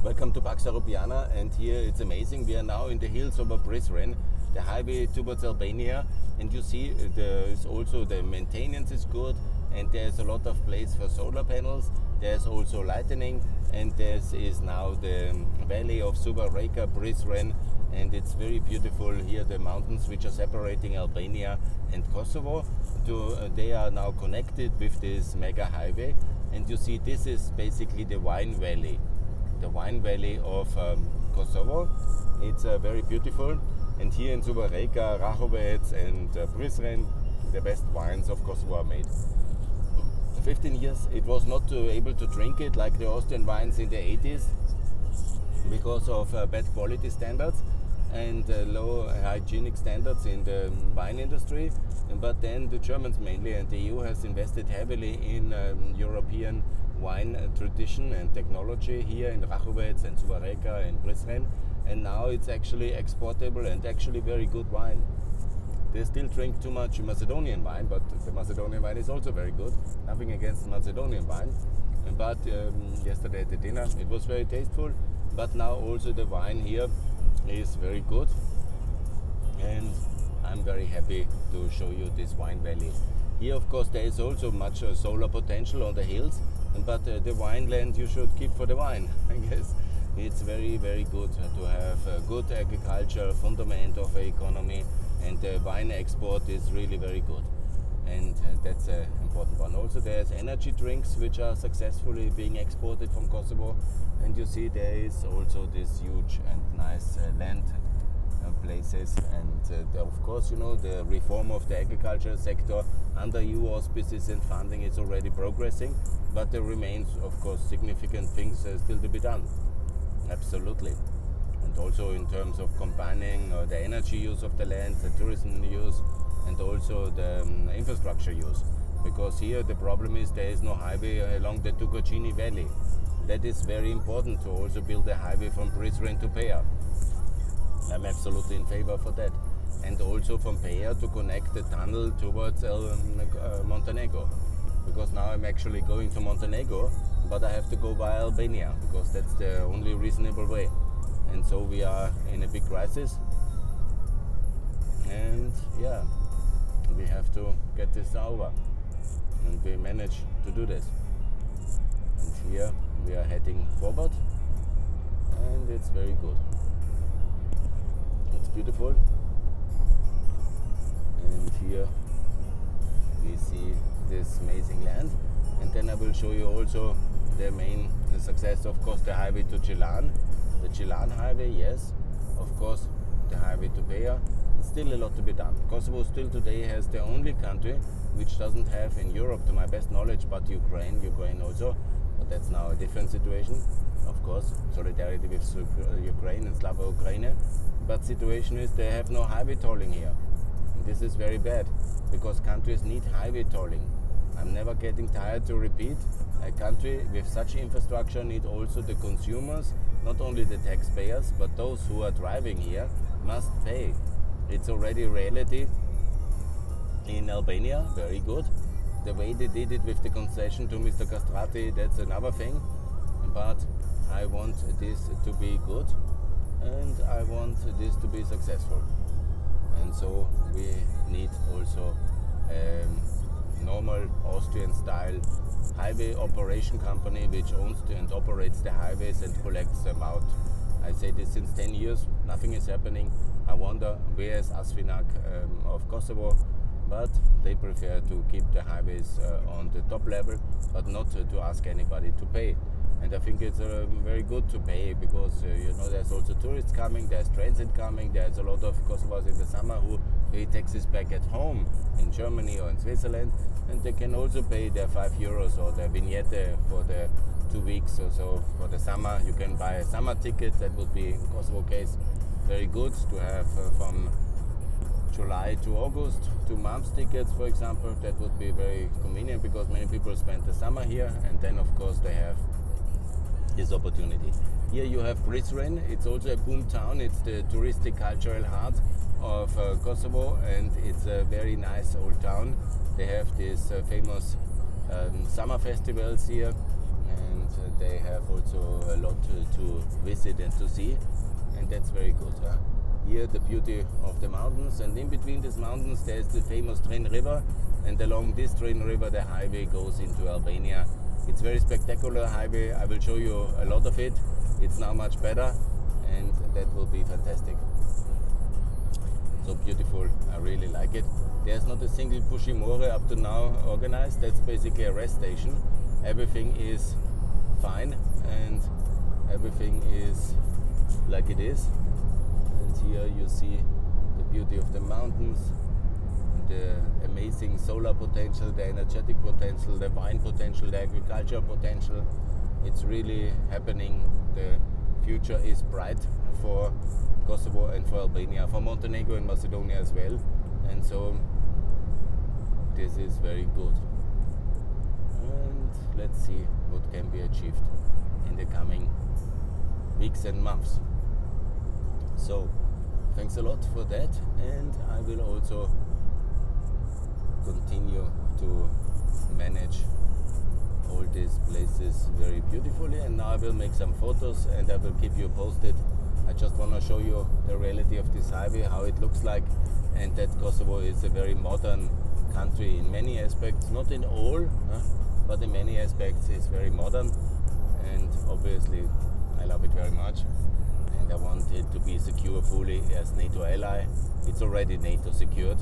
Welcome to Pax Europiana, and here it's amazing. We are now in the hills over Prizren, the highway towards Albania, and you see there's also the maintenance is good, and there's a lot of place for solar panels. There's also lightning, and this is now the valley of Suva Reka, Prizren, and it's very beautiful here. The mountains which are separating Albania and Kosovo, they are now connected with this mega highway, and you see this is basically the wine valley. The wine valley of Kosovo. It's very beautiful, and here in Suva Reka, Rahovec and Prizren, the best wines of Kosovo are made. 15 years it was not able to drink it like the Austrian wines in the 80s because of bad quality standards and low hygienic standards in the wine industry. But then the Germans mainly and the EU has invested heavily in European wine tradition and technology here in Rahovec and Suva Reka and Prizren, and now it's actually exportable and actually very good wine. They still drink too much Macedonian wine, but the Macedonian wine is also very good. Nothing against Macedonian wine. But yesterday at the dinner it was very tasteful, but now also the wine here is very good, and I'm very happy to show you this wine valley. Here of course there is also much solar potential on the hills, but the wineland you should keep for the wine. I guess it's very good to have a good agriculture fundament of the economy, and the wine export is really very good, and that's an important one. Also there's energy drinks which are successfully being exported from Kosovo, and you see there is also this huge and nice land places, and of course, you know, the reform of the agriculture sector under EU auspices and funding is already progressing, but there remains of course significant things still to be done. Absolutely. And also in terms of combining the energy use of the land, the tourism use, and also the infrastructure use, because here the problem is there is no highway along the Tukocini Valley. That is very important to also build a highway from Prizren to Pea. I'm absolutely in favor for that, and also from Pea to connect the tunnel towards Montenegro, because now I'm actually going to Montenegro, but I have to go via Albania because that's the only reasonable way. And so we are in a big crisis, and yeah, we have to get this over, and we managed to do this. And here we are heading forward, and it's very good. It's beautiful, and here we see this amazing land, and then I will show you also the main success, of course, the highway to Chilan. The Chilan highway, yes, of course, the highway to Pea. It's still a lot to be done. Kosovo still today has the only country which doesn't have in Europe, to my best knowledge, but Ukraine also, but that's now a different situation. Of course, solidarity with Ukraine and Slava Ukraine, but situation is they have no highway tolling here. And this is very bad, because countries need highway tolling. I'm never getting tired to repeat, a country with such infrastructure need also the consumers, not only the taxpayers, but those who are driving here must pay. It's already reality in Albania, very good. The way they did it with the concession to Mr. Castrati, that's another thing, but I want this to be good, and I want this to be successful. And so we need also normal Austrian style highway operation company which owns and operates the highways and collects them out. I say this since 10 years, nothing is happening. I wonder where is Asfinak of Kosovo, but they prefer to keep the highways on the top level, but not to ask anybody to pay. And I think it's very good to pay, because you know, there's also tourists coming, there's transit coming, there's a lot of Kosovars in the summer who pay taxes back at home in Germany or in Switzerland, and they can also pay their €5 or their vignette for the 2 weeks or so for the summer. You can buy a summer ticket. That would be in Kosovo case very good to have from July to August, 2 months tickets, for example. That would be very convenient, because many people spend the summer here, and then of course they have this opportunity. Here you have Prizren. It's also a boom town. It's the touristic cultural heart of Kosovo, and it's a very nice old town. They have these famous summer festivals here, and they have also a lot to visit and to see, and that's very good. Here the beauty of the mountains, and in between these mountains there's the famous Trin River, and along this Trin River the highway goes into Albania. It's very spectacular highway. I will show you a lot of it. It's now much better, and that will be fantastic. So beautiful, I really like it. There's not a single Pushimore up to now organized. That's basically a rest station. Everything is fine and everything is like it is. And here you see the beauty of the mountains, the amazing solar potential, the energetic potential, the wine potential, the agriculture potential. It's really happening. The future is bright for Kosovo and for Albania, for Montenegro and Macedonia as well. And so this is very good. And let's see what can be achieved in the coming weeks and months. So thanks a lot for that, and I will also continue to manage all these places very beautifully, and now I will make some photos and I will keep you posted. I just want to show you the reality of this highway, how it looks like, and that Kosovo is a very modern country in many aspects, not in all, but in many aspects it's very modern, and obviously I love it very much, and I want it to be secure fully as NATO ally. It's already NATO secured,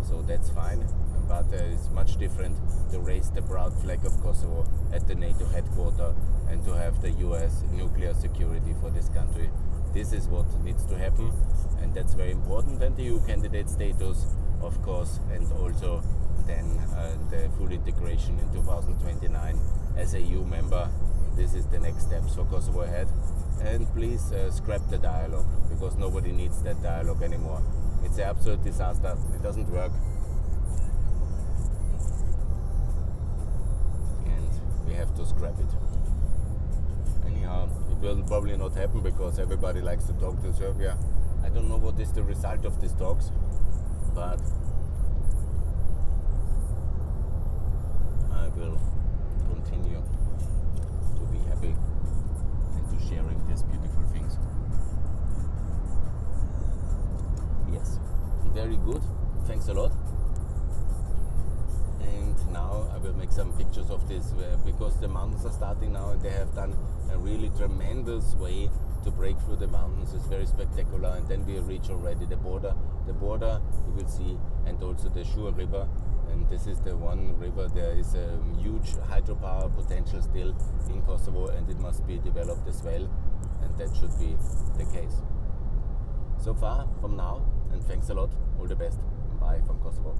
so that's fine, but it's much different to raise the proud flag of Kosovo at the NATO headquarters and to have the US nuclear security for this country. This is what needs to happen, and that's very important. And the EU candidate status, of course, and also then the full integration in 2029 as a EU member. This is the next steps for Kosovo ahead. And please scrap the dialogue, because nobody needs that dialogue anymore. It's an absolute disaster. It doesn't work. And we have to scrap it. Anyhow, it will probably not happen because everybody likes to talk to Serbia. I don't know what is the result of these talks, but I will continue to be happy and to sharing these beautiful things. Yes, very good. Thanks a lot. And now I will make some pictures of this because the mountains are starting now, and they have done a really tremendous way to break through the mountains. It's very spectacular, and then we reach already the border. The border you will see, and also the Shur River. And this is the one river. There is a huge hydropower potential still in Kosovo, and it must be developed as well, and that should be the case. So far from now, and thanks a lot. All the best. Bye from Kosovo.